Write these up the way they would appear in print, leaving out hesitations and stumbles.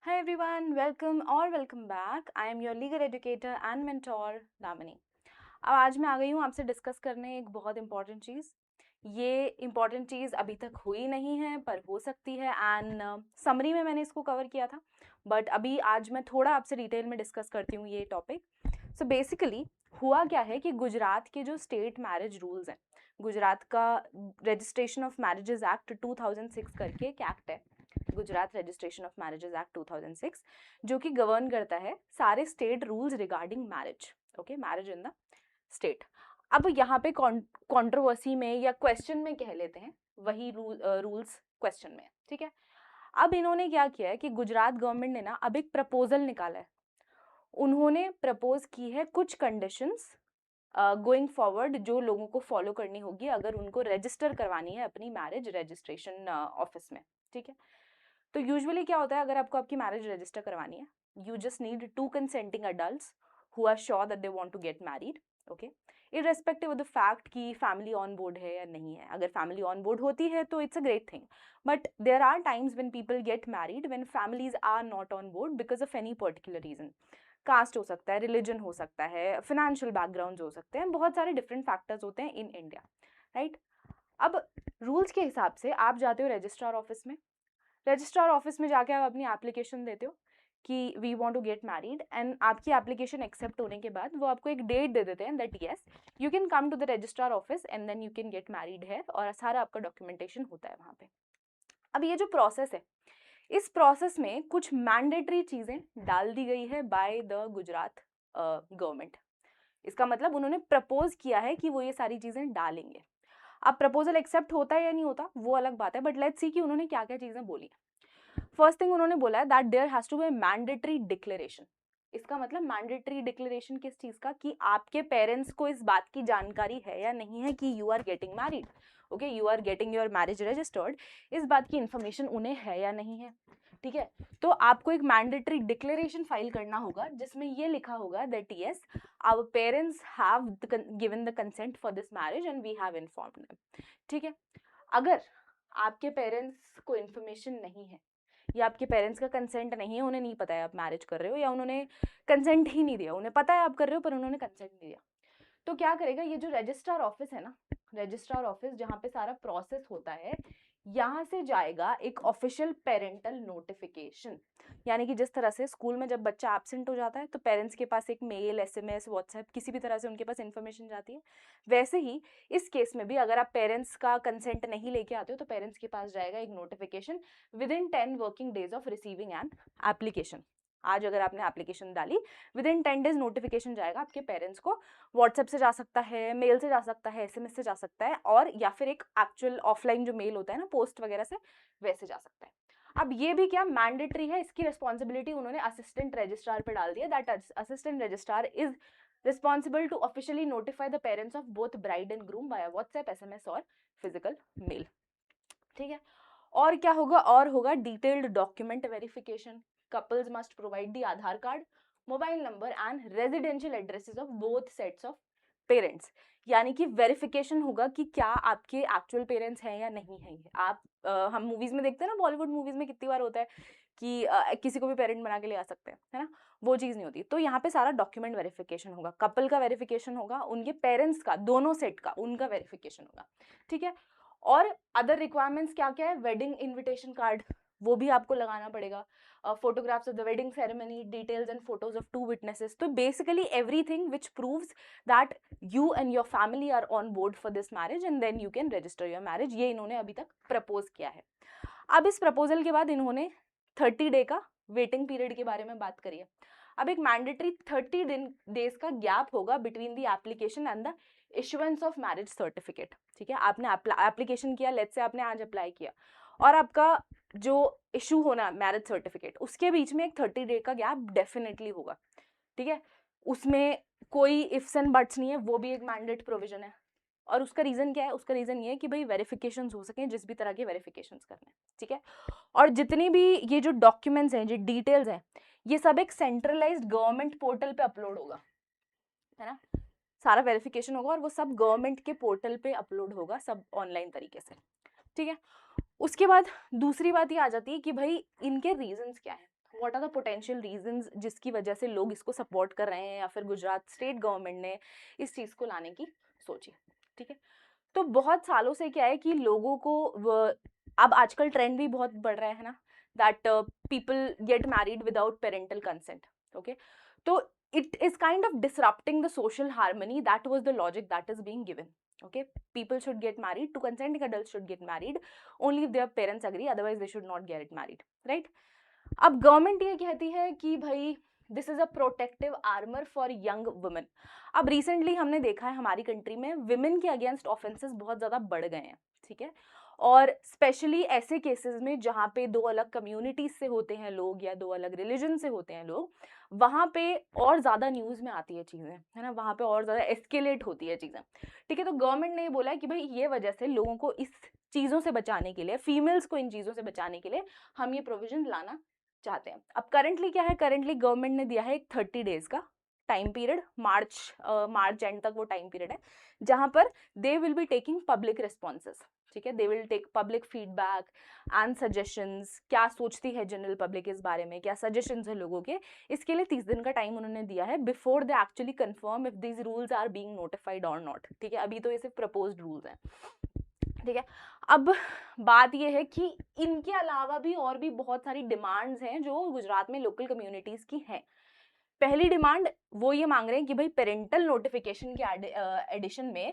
Hi everyone, welcome or welcome back. I am your legal educator and mentor Damini. अब आज मैं आ गई हूँ आपसे डिस्कस करने एक बहुत इंपॉर्टेंट चीज़। ये इंपॉर्टेंट चीज़ अभी तक हुई नहीं है पर हो सकती है एंड समरी में मैंने इसको कवर किया था, बट अभी आज मैं थोड़ा आपसे डिटेल में डिस्कस करती हूँ ये टॉपिक। सो बेसिकली हुआ क्या है कि गुजरात के जो स्टेट मैरिज रूल्स हैं, गुजरात का रजिस्ट्रेशन ऑफ मैरिजेस एक्ट 2006 करके एक एक्ट है, Gujarat registration of marriages act 2006, जो कि गवर्न करता है सारे state rules regarding marriage. Okay, marriage in the state. अब यहाँ पे कंट्रोवर्सी में या क्वेश्चन में कह लेते हैं, वही रूल्स क्वेश्चन में, ठीक है। अब इन्होंने क्या किया है कि गुजरात गवर्नमेंट ने ना अब एक प्रपोजल निकाला है। उन्होंने प्रपोज की है कुछ कंडीशंस गोइंग फॉरवर्ड जो लोगों को फॉलो करनी होगी अगर उनको रजिस्टर करवानी है अपनी मैरिज रजिस्ट्रेशन ऑफिस में, ठीक है। तो यूजुअली क्या होता है, अगर आपको आपकी मैरिज रजिस्टर करवानी है, you just need 2 consenting adults who are sure that they want to get married. Okay, irrespective of the fact कि फैमिली ऑन बोर्ड है या नहीं है। अगर फैमिली ऑन बोर्ड होती है तो it's a great thing, but there are times when people get married when families are not on board because of any particular reason. Caste हो सकता है, रिलीजन हो सकता है, फिनेंशियल बैकग्राउंड हो सकते हैं, बहुत सारे डिफरेंट फैक्टर्स होते हैं इन इंडिया, राइट। अब रूल्स के हिसाब से आप जाते हो रजिस्ट्रार ऑफिस में। रजिस्ट्रार ऑफिस में जाके आप अपनी एप्लीकेशन देते हो कि we want to get married, and आपकी एप्लीकेशन एक्सेप्ट होने के बाद वो आपको एक डेट दे देते हैं that yes you can come to the registrar office and then you can get married है, और सारा आपका डॉक्यूमेंटेशन होता है वहाँ पे। अब ये जो प्रोसेस है, इस प्रोसेस में कुछ मैंडेटरी चीजें डाल दी गई है बाय द गुजरात गवर्नमेंट। इसका मतलब उन्होंने प्रपोज किया है कि वो ये सारी चीजें डालेंगे। अब प्रपोजल एक्सेप्ट होता है या नहीं होता वो अलग बात है, बट लेट्स सी कि उन्होंने क्या क्या चीजें बोली। फर्स्ट थिंग उन्होंने बोला है that there has to be mandatory declaration. इसका मतलब मैंडेटरी डिक्लेरेशन किस चीज का, कि आपके पेरेंट्स को इस बात की जानकारी है या नहीं है कि you are getting married, okay, you are getting your marriage registered, इस बात की इंफॉर्मेशन उन्हें है या नहीं है, ठीक है। तो आपको एक मैंडेटरी डिक्लेरेशन फाइल करना होगा जिसमें ये लिखा होगा that yes our parents have given the consent for this marriage and we have informed them, ठीक है। अगर आपके पेरेंट्स को इन्फॉर्मेशन नहीं है या आपके पेरेंट्स का कंसेंट नहीं है, उन्हें नहीं पता है आप मैरिज कर रहे हो, या उन्होंने कंसेंट ही नहीं दिया, उन्हें पता है आप कर रहे हो पर उन्होंने कंसेंट नहीं दिया, तो क्या करेगा ये जो रजिस्ट्रार ऑफिस है ना, रजिस्ट्रार ऑफिस जहाँ पे सारा प्रोसेस होता है, यहाँ से जाएगा एक ऑफिशियल पेरेंटल नोटिफिकेशन। यानी कि जिस तरह से स्कूल में जब बच्चा एब्सेंट हो जाता है तो पेरेंट्स के पास एक मेल, एसएमएस, व्हाट्सएप, किसी भी तरह से उनके पास इंफॉर्मेशन जाती है, वैसे ही इस केस में भी अगर आप पेरेंट्स का कंसेंट नहीं लेके आते हो तो पेरेंट्स के पास जाएगा एक notification with in 10 working days of receiving an application. आज अगर आपने एप्लीकेशन डाली, विद इन 10 डेज नोटिफिकेशन जाएगा आपके पेरेंट्स को। व्हाट्सएप से जा सकता है, मेल से जा सकता है, एसएमएस से जा सकता है, और या फिर एक एक्चुअल ऑफलाइन जो मेल होता है ना पोस्ट वगैरह से, वैसे जा सकता है। अब ये भी क्या मैंडेटरी है, इसकी रिस्पॉन्सिबिलिटी उन्होंने असिस्टेंट रजिस्ट्रार पे डाल दी है, that assistant registrar is responsible to officially notify the parents of both bride and groom by WhatsApp, SMS और फिजिकल मेल, ठीक है। और क्या होगा, और होगा detailed document verification. Couples must provide the Aadhaar card, mobile number and residential addresses of both sets of parents. यानी कि वेरिफिकेशन होगा कि क्या आपके एक्चुअल पेरेंट्स हैं या नहीं हैं। आप हम मूवीज में देखते हैं ना, बॉलीवुड मूवीज में कितनी बार होता है कि किसी को भी पेरेंट बना के ले आ सकते हैं, है ना, वो चीज नहीं होती। तो यहाँ पे सारा डॉक्यूमेंट वेरिफिकेशन होगा, कपल का वेरिफिकेशन होगा, उनके पेरेंट्स का, दोनों सेट का, उनका वेरिफिकेशन होगा, ठीक है। और अदर रिक्वायरमेंट्स क्या क्या है, वेडिंग इनविटेशन कार्ड, वो भी आपको लगाना पड़ेगा, photographs of the wedding ceremony, details and photos of 2 witnesses. तो basically everything which proves that you and your family are on board for this marriage and then you can register your marriage. ये इन्होंने अभी तक propose किया है। अब इस proposal के बाद इन्होंने 30 डे का वेटिंग पीरियड के बारे में बात करी है। अब एक मैंडेटरी 30 डेज का गैप होगा between the application and the issuance of marriage certificate, ठीक है। आपने एप्लीकेशन किया, लेट्स से आपने आज अप्लाई किया, और आपका जो इशू होना मैरिज सर्टिफिकेट, उसके बीच में एक 30 डे का गैप डेफिनेटली होगा, ठीक है। उसमें कोई इफ्स एंड बट्स नहीं है, वो भी एक मैंडेट प्रोविजन है। और उसका रीजन क्या है, उसका रीजन ये है कि भाई वेरिफिकेशंस हो सके, जिस भी तरह के वेरिफिकेशंस करने हैं, ठीक है। और जितनी भी ये जो डॉक्यूमेंट्स हैं, जो डिटेल्स हैं, ये सब एक सेंट्रलाइज्ड गवर्नमेंट पोर्टल पे अपलोड होगा, है ना। सारा वेरिफिकेशन होगा और वो सब गवर्नमेंट के पोर्टल पे अपलोड होगा, सब ऑनलाइन तरीके से, ठीक है। उसके बाद दूसरी बात ये आ जाती है कि भाई इनके रीजंस क्या है। What are the potential reasons जिसकी वजह से लोग इसको सपोर्ट कर रहे हैं या फिर गुजरात स्टेट गवर्नमेंट ने इस चीज़ को लाने की सोची, ठीक है। तो बहुत सालों से क्या है कि लोगों को अब आजकल ट्रेंड भी बहुत बढ़ रहा है ना, that people get married without parental consent, okay. तो it is kind of disrupting the social harmony. That was the logic that is being given, okay. People should get married, to consenting adults should get married only if their parents agree, otherwise they should not get married, right? अब government ये कहती है कि भाई this is a protective armour for young women. अब recently हमने देखा है हमारी कंट्री में विमेन के अगेंस्ट ऑफेंसेस बहुत ज़्यादा बढ़ गए हैं, ठीक है। और स्पेशली ऐसे केसेस में जहाँ पे दो अलग कम्युनिटीज से होते हैं लोग या दो अलग रिलीजन से होते हैं लोग, वहाँ पे और ज़्यादा न्यूज़ में आती है चीज़ें, है ना, वहाँ पे और ज़्यादा एस्केलेट होती है चीज़ें, ठीक है। तो गवर्नमेंट ने ये बोला है कि भाई ये वजह से लोगों को इस चीज़ों से बचाने के लिए, फीमेल्स को इन चीज़ों से बचाने के लिए हम ये प्रोविजन लाना चाहते हैं। अब करंटली क्या है, करंटली गवर्नमेंट ने दिया है एक 30 डेज का टाइम पीरियड, मार्च एंड तक वो टाइम पीरियड है, जहां पर they will be taking public responses, ठीक है। They will take public feedback and suggestions, क्या सोचती है जनरल पब्लिक इस बारे में, क्या सजेशंस है लोगों के, इसके लिए 30 दिन का टाइम उन्होंने दिया है before they actually confirm if these rules are being notified और नॉट, ठीक है। अभी तो ये सिर्फ प्रपोज्ड रूल्स हैं, ठीक है। अब बात ये है कि इनके अलावा भी और भी बहुत सारी डिमांड्स हैं जो गुजरात में लोकल कम्युनिटीज की हैं। पहली डिमांड वो ये मांग रहे हैं कि भाई पेरेंटल नोटिफिकेशन के एडिशन में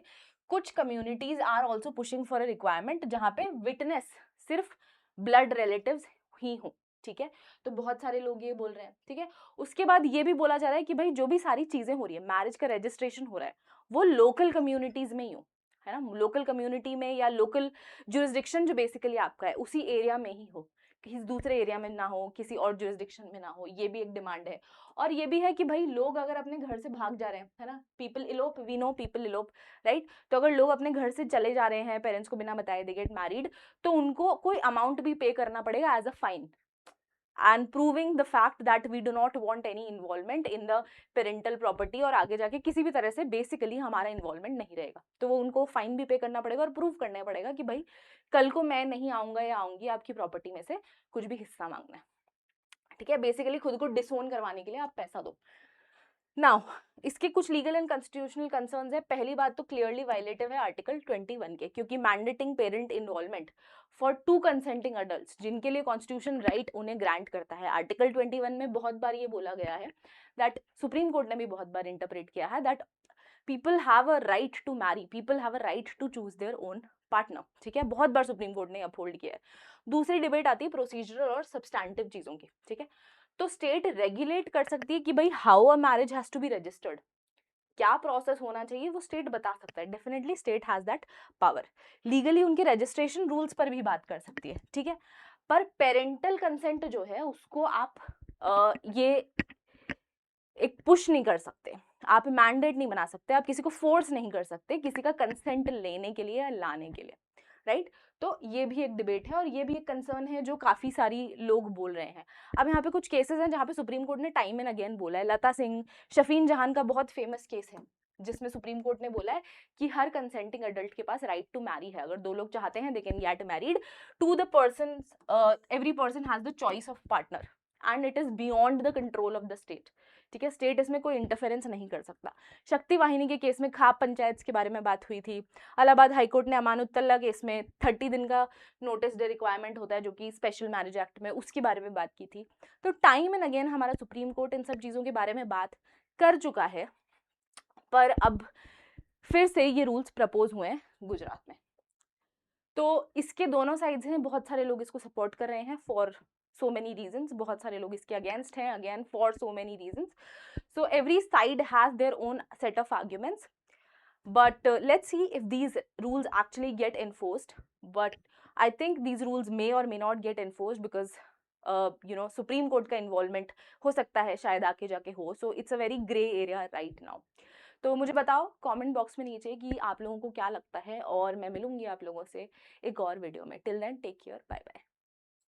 कुछ communities are also pushing for a requirement जहां पे विटनेस सिर्फ ब्लड रिलेटिव्स ही हो, ठीक है। तो बहुत सारे लोग ये बोल रहे हैं, ठीक है। उसके बाद ये भी बोला जा रहा है कि भाई जो भी सारी चीजें हो रही है, मैरिज का रजिस्ट्रेशन हो रहा है, वो लोकल कम्युनिटीज में ही हो, है ना, लोकल कम्युनिटी में या लोकल जुरिस्डिक्शन जो बेसिकली आपका है उसी एरिया में ही हो, किसी दूसरे एरिया में ना हो, किसी और जुरिस्डिक्शन में ना हो, ये भी एक डिमांड है। और ये भी है कि भाई लोग अगर अपने घर से भाग जा रहे हैं, है ना, people elope, we know people elope, right. तो अगर लोग अपने घर से चले जा रहे हैं पेरेंट्स को बिना बताए, दे गेट मैरिड, तो उनको कोई अमाउंट भी पे करना पड़ेगा as a fine, and proving the fact that we do not want any involvement in the parental property, और आगे जाके किसी भी तरह से बेसिकली हमारा इन्वॉल्वमेंट नहीं रहेगा, तो वो उनको फाइन भी पे करना पड़ेगा और प्रूव करना पड़ेगा कि भाई कल को मैं नहीं आऊंगा या आऊंगी आपकी प्रॉपर्टी में से कुछ भी हिस्सा मांगना है, ठीक है। बेसिकली खुद को डिसोन करवाने के लिए आप पैसा दो। नाउ इसके कुछ लीगल एंड कॉन्स्टिट्यूशनल कंसर्न्स है। पहली बात तो क्लियरली वायलेटिव है आर्टिकल 21 के, क्योंकि mandating parent involvement for two consenting adults, जिनके लिए कॉन्स्टिट्यूशन राइट उन्हें ग्रांट करता है। आर्टिकल 21 में बहुत बार ये बोला गया है दैट सुप्रीम कोर्ट ने भी बहुत बार इंटरप्रेट किया है that people have a right to marry, people have a right to choose their own partner, ठीक है। बहुत बार सुप्रीम कोर्ट ने अपहोल्ड किया है। दूसरी डिबेट आती है प्रोसीजरल और सब्सटैंटिव चीजों की, ठीक है। तो स्टेट रेगुलेट कर सकती है कि भाई how a marriage has to be registered, क्या प्रोसेस होना चाहिए वो स्टेट बता सकता है, definitely state has that power. Legally उनके रजिस्ट्रेशन रूल्स पर भी बात कर सकती है, ठीक है। पर पेरेंटल कंसेंट जो है उसको आप ये एक पुश नहीं कर सकते, आप मैंडेट नहीं बना सकते, आप किसी को फोर्स नहीं कर सकते किसी का कंसेंट लेने के लिए या लाने के लिए, राइट। तो ये भी एक डिबेट है और ये भी एक कंसर्न है जो काफी सारी लोग बोल रहे हैं। अब यहाँ पे कुछ केसेस हैं जहाँ पे सुप्रीम कोर्ट ने टाइम एंड अगेन बोला है। लता सिंह, शफीन जहान का बहुत फेमस केस है जिसमें सुप्रीम कोर्ट ने बोला है कि हर कंसेंटिंग अडल्ट के पास राइट टू मैरी है। अगर दो लोग चाहते हैं they can get married to the person, every person has the choice of partner and it is beyond the control of the state, ठीक है। स्टेट इसमें कोई इंटरफेरेंस नहीं कर सकता। शक्ति वाहिनी के केस में खाप पंचायत के बारे में बात हुई थी। इलाहाबाद हाईकोर्ट ने अमानुत्तल्ला केस में 30 दिन का नोटिस डे रिक्वायरमेंट होता है जो कि स्पेशल मैरिज एक्ट में, उसके बारे में बात की थी। तो टाइम एंड अगेन हमारा सुप्रीम कोर्ट इन सब चीज़ों के बारे में बात कर चुका है, पर अब फिर से ये रूल्स प्रपोज हुए हैं गुजरात में। तो इसके दोनों साइड्स हैं, बहुत सारे लोग इसको सपोर्ट कर रहे हैं फॉर so many reasons, बहुत सारे लोग इसके अगेंस्ट हैं again for so many reasons. So every side has their own set of arguments, but let's see if these rules actually get enforced. But I think these rules may or may not get enforced because Supreme Court का involvement हो सकता है शायद आके जाके हो, so it's a very gray area right now. तो मुझे बताओ कमेंट बॉक्स में नीचे कि आप लोगों को क्या लगता है, और मैं मिलूंगी आप लोगों से एक और वीडियो में। Till then take care, bye bye.